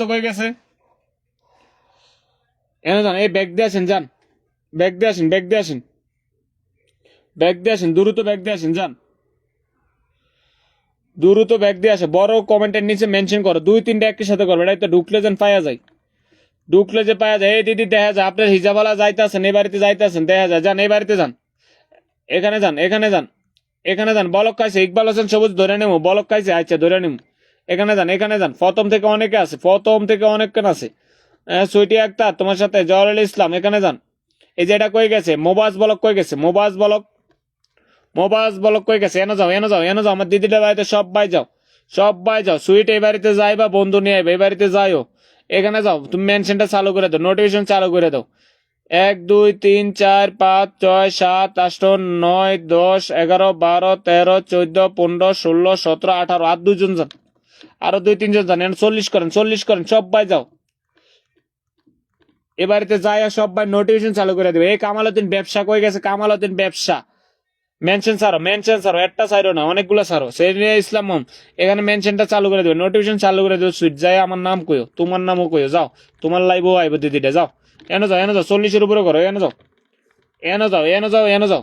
তো কই গেছে এনে যান, এই ব্যাগ দিয়ে আসেন, যান ব্যাগ দিয়ে আসেন, ব্যাগ দিয়ে আসেন, ব্যাগ দিয়ে আসেন, দ্রুত ব্যাগ দিয়ে আসেন, যান দ্রুত ব্যাগ দিয়ে আসে। বড় কমেন্টের নিচে মেনশন করো, 2-3টা একই সাথে করবে, এটা তো ঢুকলে যেন পাওয়া যায়, ঢুকলে যে পাওয়া যায়। এই দিদি দেখা যায় আপনার হিজাবালা যাইতেছেন, এই বাড়িতে যাইতেছেন, দেখা যায়, যান এই বাড়িতে যান, এখানে যান, এখানে যান, এখানে যান। বলক খাইছে, ইকবাল হোসেন সবুজ ধরে নেবো, বলক খাইছে, আচ্ছা ধরে নেবো। এখানে যান, এখানে যান, প্রথম থেকে অনেকে আছে, প্রথম থেকে অনেকক্ষণ আছে। সুইটি আক্তার তোমার সাথে, জহরুল ইসলাম, এখানে যান। এই যে এটা কই গেছে, মোবাজ বলক কই গেছে, মোবাজ বলক, মোবাজ বলক কই গেছে, এনে যাও, এনে যাও, এনে যাও, আমার দিদিটার বাড়িতে সবাই যাও, সবাই যাও। সুইট এই বাড়িতে যাই বা বন্ধু নিয়ে আইবে, এই বাড়িতে যাইও, এখানে যাও, তুমি মেনশনটা চালু করে দাও, নোটিফিকেশন চালু করে দাও। 1 2 3 4 5 6 7 8 9 10 11 12 13 14 15 16 17 18 আর দুইজন যান, আরো 2-3 জন যান, 40 করেন, 40 করেন, সবাই যাও। এ বাড়িতে যাই আর সবাই নোটিফিকেশন চালু করে দেবে। এই কামালউদ্দিন ব্যবসা কই গেছে, কামালউদ্দিন ব্যবসা মেনশন ছাড়ো, মেনশন ছাড়ো, একটা ছাড়ো না, অনেকগুলো ছাড়ো। সেরিয়া ইসলাম এখানে মেনশনটা চালু করে দেবে, নোটিফিকেশন চালু করে দেবে। সুইট যাই আমার নাম কইও, তোমার নামও কইও, যাও, তোমার লাইভও আইব দিদিটা, যাও এনে যাও, এনে যাও, 40-এর উপরে করো, এনে যাও, এনে যাও, এনে যাও, এনে যাও,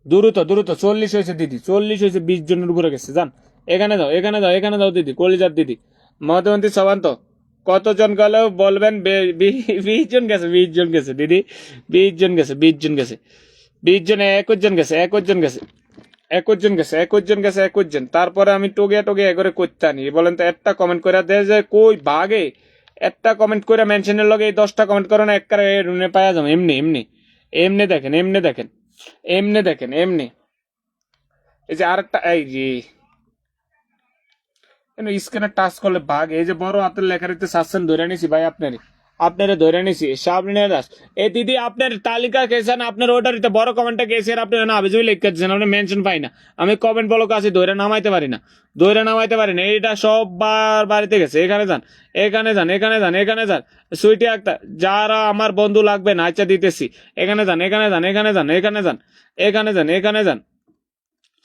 দ্রুত দ্রুত। 40 হয়েছে দিদি, 40 হয়েছে, 20 জনের উপরে গেছে, যান এখানে যাও, এখানে যাও, এখানে যাও দিদি, কলিজার দিদি, মধুমন্তী সবান্ত। কতজন গেলেও বলবেন, 20 জন গেছে, 20 জন গেছে দিদি, 20 জন গেছে, 20 জন গেছে, 20 জনে 21 জন গেছে, 21 জন গেছে, 21 জন গেছে, 21 জন গেছে, 21 জন। তারপরে আমি টগিয়া টগিয়া করে করতে আনি, বলেন তো একটা কমেন্ট করে দেয় যে কই ভাগে, একটা কমেন্ট করে মেনশনের লগে এই 10টা কমেন্ট করো না, এক রুমে পাওয়া যাবে। এমনি এমনি এমনি দেখেন, এমনি দেখেন, এমনি দেখেন, এমনি। এই যে আরেকটা, এই যে স্ক্রিনে টাচ করলে ভাগ, এই যে বড় হাতের লেখারিতে সাসেন ধরে নিছি ভাই, আপনারে ধরে নিছি, সাবরিনা দাস। এই দিদি আপনার তালিকা কেছেন, আপনার ওটারিতে বড় কমেন্টটা গেছে, আপনি না আবেজুই লিখতেছেন, আপনি মেনশন পাই না, আমি কমেন্ট বলক আছি, ধরে নামাইতে পারি না, ধরে নামাইতে পারি না। এইটা সববার বাড়িতে গেছে, এখানে যান, এখানে যান, এখানে যান, এখানে যান। সুইটি একটা, যারা আমার বন্ধু লাগবে না, আচ্ছা দিতেছি, এখানে যান, এখানে যান, এখানে যান, এখানে যান, এখানে যান, এখানে যান।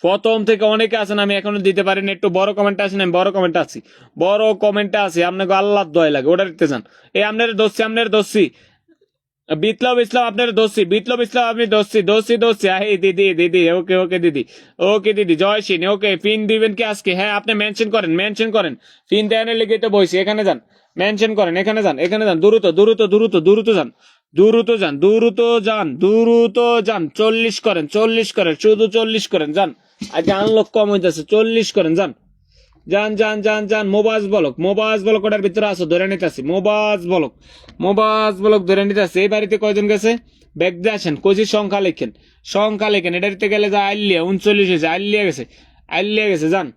প্রথম থেকে অনেকে আছেন, আমি এখনো দিতে পারিনি, একটু বড় কমেন্ট আসেন, আমি বড় কমেন্ট আছি, বড় কমেন্টে আছি, আপনাকে আল্লাহ দয় লাগে, ওটা দিতে চান। এই আপনার দোষী, আপনার দোষী, বিপ্লব ইসলাম আপনার দোষী, বিপ্লব ইসলাম আপনি দোষী, দোষী, দোষী। এই দিদি, দিদি, ওকে ওকে দিদি, ওকে দিদি, জয় সিন, ওকে। পিন দিবেন কি আজকে? হ্যাঁ আপনি মেনশন করেন, মেনশন করেন, পিন দেয়ানের লেগে তো বইছি, এখানে যান, মেনশন করেন, এখানে যান, এখানে যান, দ্রুত দ্রুত দ্রুত দ্রুত যান, দ্রুত যান, দ্রুত যান, দ্রুত যান, 40 করেন, 40 করেন, শুধু 40 করেন, যান। আজ আনলক কম হইতেছে, 40 করেন, যান, যান, যান, যান, যান। মোবাজ বলক, মোবাজ বলক ওটার ভিতরে আসো, ধরে নিতে আসি, মোবাজ বলক, মোবাজ বলক ধরে নিতে আসি। এই বাড়িতে কয়জন গেছে, ব্যাগ দিয়ে আসেন, কচি সংখ্যা লেখেন, সংখ্যা লেখেন। এটাতে গেলে যা আইলিয়া 39 হয়েছে, আইলিয়া গেছে, আইলিয়া গেছে, যান।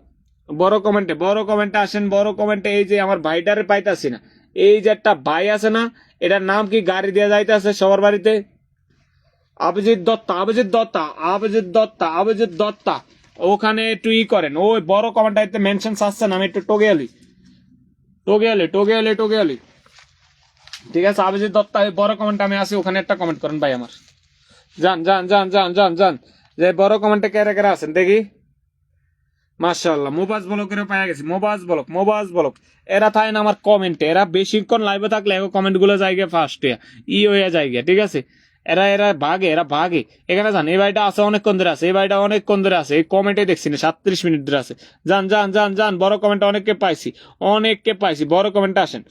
বড় কমেন্টে, বড় কমেন্টে আসেন, বড় কমেন্টে। এই যে আমার ভাইটারে পাইতাছি না, এই যে একটা ভাই আছে না, এটার নাম কি, গাড়ি দিয়ে যাইতেছে সবার বাড়িতে, অভিজিৎ দত্তা, অভিজিৎ দত্তা, অভিজিৎ দত্তা, অভিজিৎ দত্তা। ওখানে একটু করেন, ওই বড় কমেন্টাইতে মেনশন আসছেন, আমি একটু টগে আলি, টগে আলি, টগে আলি, টগে আলি। ঠিক আছে, অভিজিৎ দত্তা, ওই বড় কমেন্ট আমি আসি, ওখানে একটা কমেন্ট করেন ভাই আমার, যান, যান, যান, যান, যান, যান। যে বড় কমেন্টে কেরা কেরা আছেন দেখি। মাশাআল্লাহ, মোবাজ ব্লকের পাওয়া গেছে, মোবাজ ব্লক, মোবাজ ব্লক। এরা থাকে না আমার কমেন্টে, এরা বেশিক্ষণ লাইভে থাকলে কমেন্ট গুলো যায় ফার্স্ট হয়ে যায়, ঠিক আছে। এরা এরা ভাগে, এরা ভাগে। এখানে যান, এই বাড়িটা আছে অনেকক্ষণ ধরে আছে, এই বাড়িটা অনেকক্ষণ ধরে আছে, এই কমেন্টে দেখছি না 37 মিনিট ধরে আছে। যান, যান, যান, যান, বড় কমেন্ট অনেককে পাইছি, অনেককে পাইছি, বড় কমেন্টে আসেন।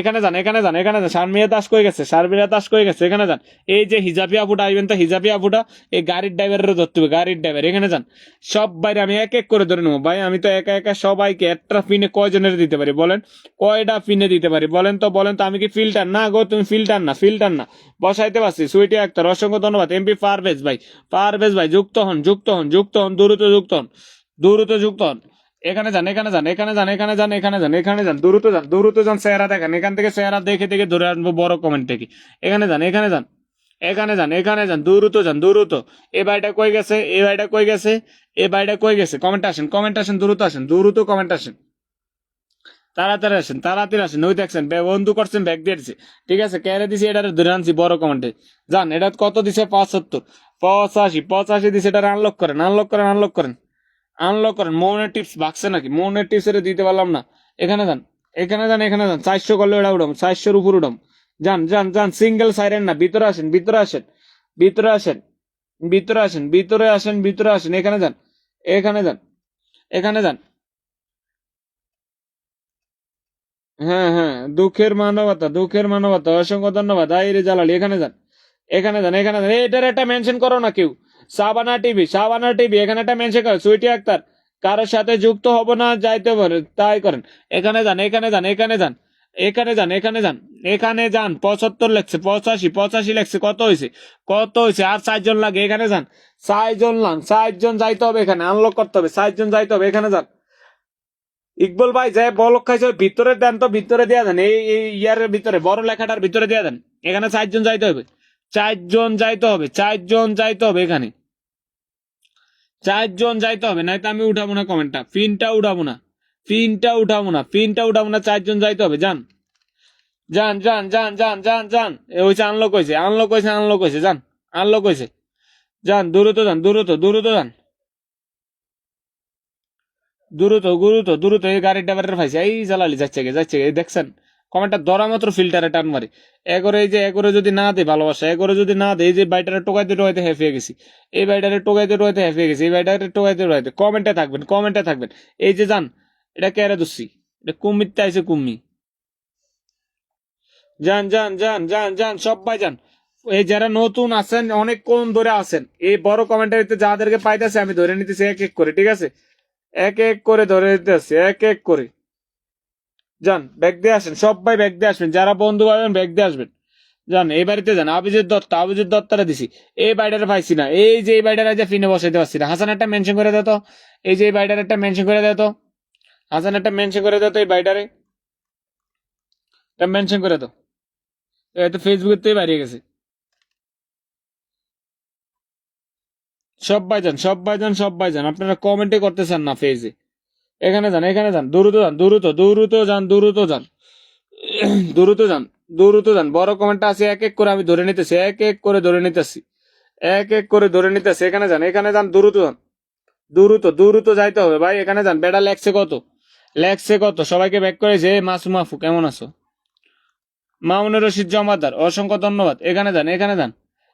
এখানে যান, এখানে যান, এখানে যান। শারমিয়া দাস কই গেছে, শারমিয়া দাস কই গেছে, এখানে যান। এই যে হিজাবি আবুটা আইবেন, তো হিজাবি আবুটা এই গাড়ির ড্রাইভারেরও ধরতে হবে, গাড়ির ড্রাইভার, এখানে যান। সব বাইরে আমি এক এক করে ধরে নেবো ভাই, আমি তো একা একা সবাইকে একটা পিনে কয়জনের দিতে পারি বলেন, কয়টা পিনে দিতে পারি বলেন তো, বলেন তো। আমি কি ফিল্টার না গো, তুমি ফিল্টার না, ফিল্টার না, বসাইতে পারছি। সুইটি আক্তার অসংখ্য ধন্যবাদ। এমপি পারভেজ ভাই, পারভেজ ভাই যুক্ত হন, যুক্ত হন, যুক্ত হন, দ্রুত যুক্ত হন, দ্রুত যুক্ত হন। এখানে যান, এখানে যান, এখানে যান, এখানে যান, এখানে যান, এখানে যান, দ্রুত যান, দ্রুত যান। চেহারা দেখেন, এখান থেকে চেহারা দেখে দেখে ধরে আনবো বড় কমেন্ট থেকে। এখানে যান, এখানে যান, এখানে যান, এখানে যান, দ্রুত যান, দ্রুত। এ ভাইটা কই গেছে, এ ভাইটা কই গেছে, এ ভাইটা কই গেছে, কমেন্ট আসেন, কমেন্ট আসেন, দ্রুত আসেন, দ্রুত কমেন্ট আসেন, তাড়াতাড়ি আসেন, তাড়াতাড়ি আসেন। ওই দেখছেন বন্ধু করছেন, ব্যাগ দিয়েছে, ঠিক আছে, ক্যারে দিছি, এটা ধরে আনছি বড় কমেন্টে। যান, এটা কত দিছে, 75, 85, 85 দিছে, এটা আনলক করেন, আনলক করেন, আনলক করেন, আনলক করেন। মৌনের টিপস ভাগছে নাকি, মৌনের টিপস এটা দিতে পারলাম না। এখানে যান, এখানে যান, এখানে যান, 400 করলে ওটা উঠাম, 400-র উপর উঠাম। যান যান যান, সিঙ্গেল সাইরেন না, ভিতরে আসেন, ভিতরে আসেন, ভিতরে আসেন, ভিতরে আসেন, ভিতরে আসেন, ভিতরে আসেন, এখানে যান, এখানে যান, এখানে যান। হ্যাঁ হ্যাঁ, দুঃখের মানবতা, দুঃখের মানবতা, অসংখ্য ধন্যবাদ। আইরে জালালি, এখানে যান, এখানে যান, এখানে যান। এটার একটা মেনশন করো না কেউ। সাবানা টিভি, সাবানা টিভি, এখানে একটা মেনশন করো, সুইটি আক্তার। কারোর সাথে যুক্ত হব না, যাইতে পারে তাই করেন। এখানে যান, এখানে যান, এখানে যান, এখানে যান, এখানে যান, এখানে যান। 75 লেখছে, 85, 85 লেখছে। কত হয়েছে, কত হয়েছে? আর 4 জন লাগে, এখানে যান। 4 জন লান, 4 জন যাইতে হবে, এখানে আনলক করতে হবে, 4 জন যাইতে হবে, এখানে যান। ইকবল ভাই যে বলক খাইছে ওই ভিতরে দেন তো, ভিতরে দিয়ে দেন, এই ইয়ারের ভিতরে, বড় লেখাটার ভিতরে দিয়ে দেন। এখানে 4 জন যাইতে হবে, 4 জন যাইতে হবে, 4 জন যাইতে হবে, এখানে 4 জন যাইতে হবে, নাই তো আমি উঠাবো না কমেন্টটা, পিনটা উঠাবো না, পিনটা উঠাবো না, পিনটা উঠাবো না, 4 জন যাইতে হবে। যান যান যান যান যান যান যান। এ হয়েছে আনলক হয়েছে, আনলক হয়েছে, আনলক হয়েছে, যান, আনলক হয়েছে। যান, দ্রুত যান, দ্রুত দ্রুত যান, দ্রুত দ্রুত দ্রুত। এই গাড়ির ড্রাইভারের ফাইছে, এই জ্বালালি, যাচ্ছে গে, যাচ্ছে গে, এই দেখছেন কমেন্টটা ধরা মাত্র ফিল্টারে টান মারি। এগরে এই যে এগরে যদি না দে ভালোবাসা, এগরে যদি না দে, এই যে বাইটারে টোকাইতে টোকাইতে হেফিয়ে গেছি, এই বাইটারে টোকাইতে টোকাইতে হেফিয়ে গেছি, এই বাইটারে টোকাইতে টোকাইতে। কমেন্টে থাকবেন, কমেন্টে থাকবেন। এই যে যান, এটা কেরে দুসি, এটা কুম্মিতে আইছে, কুম্মি। যান যান যান যান যান, সবাই যান। এই যারা নতুন আছেন, অনেকক্ষণ ধরে আছেন, এই বড় কমেন্টারিতে যাদেরকে পাইতেছে আমি ধরে নিতেছি এক এক করে, ঠিক আছে? এক এক করে ধরে নিতেছি, এক এক করে। যান, ব্যাগ দিয়ে আসেন, সবাই ব্যাগ দিয়ে আসবেন, যারা বন্ধু পাবেন ব্যাগ দিয়ে আসবেন। যান, এই বাড়িতে যান। অভিজিৎ দত্ত, অভিজিৎ দত্তরা দিছি। এই বাড়িটারে পাইছি না, এই যে এই বাড়িটার যে ফিনে বসাইতে পারছি না। হাসান একটা মেনশন করে দিত, এই যে এই বাড়িটার একটা মেনশন করে দিত, হাসান একটা মেনশন করে দিত, এই বাড়িটারে একটা মেনশন করে দাও। তো ফেসবুকের তো বাইরে গেছে। সবাই যান, সবাই যান, সবাই যান। আপনারা কমেন্টে করতেছেন না পেজে। এখানে যান, এখানে যান, দ্রুত যান, দ্রুত দ্রুত যান, দ্রুত যান, দ্রুত যান, দ্রুত যান। বড় কমেন্টটা আছে, এক এক করে আমি ধরে নিতেছি, এক এক করে ধরে নিতেছি, এক এক করে ধরে নিতেছি। এখানে যান, এখানে যান, দ্রুত যান, দ্রুত দ্রুত যাইতে হবে ভাই। এখানে যান। বেটা লেখছে কত, লেখছে কত? সবাইকে ব্যাক করেছে। মাসুম আফু, কেমন আছো? মামুনুর রশিদ জমাদার, অসংখ্য ধন্যবাদ। এখানে যান, এখানে যান,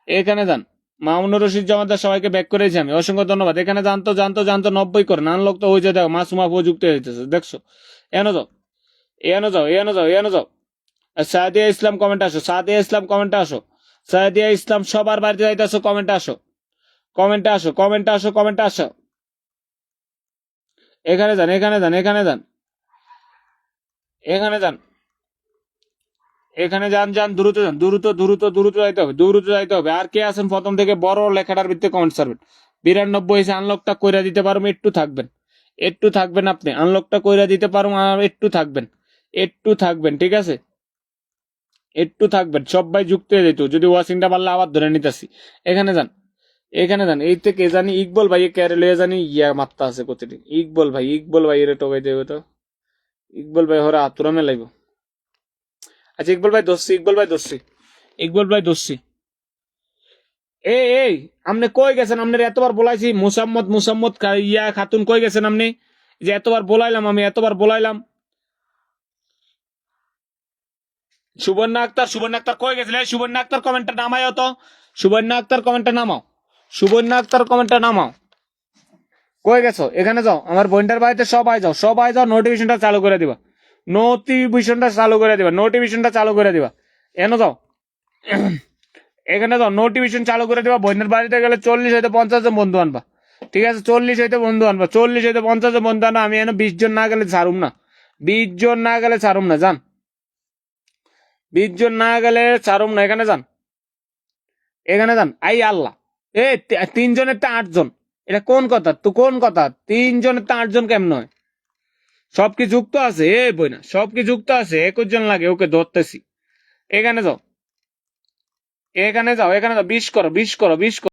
এখানে যান। মামুনুর রশিদ জমাদার, সবাইকে ব্যাক করেছি আমি, অসংখ্য ধন্যবাদ। এখানে জানতো জানতো জানতো 90 করেন, আনলক তো হয়েছে। দেখো মাসুম আফু যুক্ত হইতেছে, দেখছো? এনো যাও, এনো যাও, এনো যাও, এনো যাও। সাদিয়া ইসলাম কমেন্টে আসো, সাদিয়া ইসলাম কমেন্টে আসো, সাদিয়া ইসলাম সবার বাড়িতে যাইতে আসো, কমেন্টে আসো, কমেন্টে আসো, কমেন্টে আসো, কমেন্টে আসো। এখানে যান, এখানে যান, এখানে যান, এখানে যান, এখানে যান, যান, দ্রুত যান, দ্রুত দ্রুত দ্রুত যাইতে হবে, দ্রুত যাইতে হবে। আর কে আছেন প্রথম থেকে বড় লেখাটার ভিত্তিতে কমেন্ট করবেন। 92 এসে আনলকটা কইরা দিতে পারবো, একটু থাকবেন, একটু থাকবেন, আপনি আনলকটা কইরা দিতে পারবো, আর একটু থাকবেন, একটু থাকবেন, ঠিক আছে? একটু থাকবেন, সবাই যুক্ত হয়ে যেত। যদি ওয়াশিংটা পারলে আবার ধরে নিতেছি। এখানে যান, এখানে যান। এই থেকে জানি ইকবল ভাই ক্যারে লয়ে জানি ইয়া মাত্তা আছে কতটি। ইকবল ভাই, ইকবল ভাই এর টোকাই দেবে তো। ইকবল ভাই হরে আতুরা মেলাইব। আচ্ছা, ইকবল ভাই দোষী, ইকবল ভাই দোষী, ইকবল ভাই দোষী। এই এই, আপনি কই গেছেন? আপনার এতবার বলাইছি, মুসাম্মদ মুসাম্মদ ইয়া খাতুন, কই গেছেন আপনি? যে এতবার বলাইলাম আমি, এতবার বলাইলাম। সুবর্ণা আক্তার, সুবর্ণা আক্তার কই গেছিল? সুবর্ণা আক্তার কমেন্টটা নামাও তো, সুবর্ণা আক্তার কমেন্টটা নামাও, সুবর্ণা আক্তার কমেন্টটা নামাও। কই গেছো? এখানে যাও, আমার বোনটার বাড়িতে সবাই যাও, সবাই যাও, নোটিফিকেশনটা চালু করে দিবা, নোটিফিকেশনটা চালু করে দিবা, নোটিফিকেশনটা চালু করে দিবা। এনে যাও, এখানে যাও, নোটিফিকেশন চালু করে দিবা। বোনের বাড়িতে গেলে 40 হইতে 50 জন বন্ধু আনবা, ঠিক আছে? 40 হইতে বন্ধু আনবা, 40 হইতে 50 জন বন্ধু আনবা। আমি এনে 20 জন না গেলে ছাড়ুম না, 20 জন না গেলে ছাড়ুম না। যান, 20 জন না গেলে ছাড়ুম না। এখানে যান, এখানে যান। আই আল্লাহ, এ 3 জনের তো 8 জন, এটা কোন কথা? তো কোন কথা? 3 জনের তো 8 জন কেমন হয়? সব কি যুক্ত আছে? এ বই না, সব কি যুক্ত আছে? 21 জন লাগে, ওকে ধরতেছি। এখানে যাও, এখানে যাও, এখানে যাও, 20 করো, 20 করো, 20 করো।